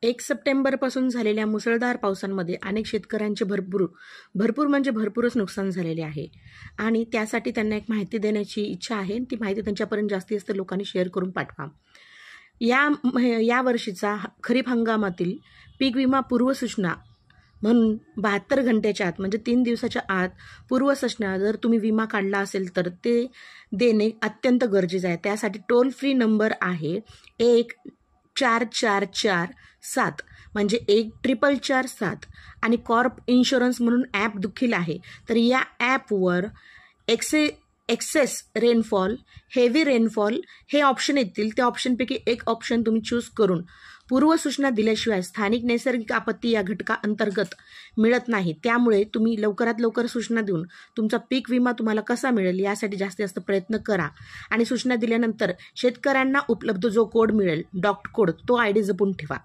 1 सप्टेंबरपासून झालेल्या मुसळधार पावसांमध्ये अनेक शेतकऱ्यांचे भरपूर म्हणजे भरपूरच नुकसान झालेले आहे आणि त्यासाठी त्यांना एक माहिती देण्याची इच्छा आहे. ती माहिती त्यांच्यापर्यंत जास्तीत जास्त लोकांनी शेअर करून पाठवा. या वर्षीचा खरीप हंगामातील पीक विमा पूर्वसूचना म्हणून 72 घंट्याच्या आत म्हणजे 3 दिवसाच्या आत पूर्वसूचना जर तुम्ही विमा काढला असेल तर ते देणे अत्यंत गरजेचं आहे. त्यासाठी टोल फ्री नंबर आहे 1447 म्हणजे 1447 आणि कॉर्प इन्शुरन्स म्हणून ॲप देखील आहे. तर या ॲपवर एक्सेस रेनफॉल, हेवी रेनफॉल हे ऑप्शन येतील. त्या ऑप्शनपैकी एक ऑप्शन तुम्ही चूज करून पूर्वसूचना दिल्याशिवाय स्थानिक नैसर्गिक आपत्ती या घटका अंतर्गत मिळत नाही. त्यामुळे तुम्ही लवकरात लवकर सूचना देऊन तुमचा पीक विमा तुम्हाला कसा मिळेल यासाठी जास्तीत जास्त प्रयत्न करा. आणि सूचना दिल्यानंतर शेतकऱ्यांना उपलब्ध जो कोड मिळेल डॉक्ट कोड तो ID जपून ठेवा.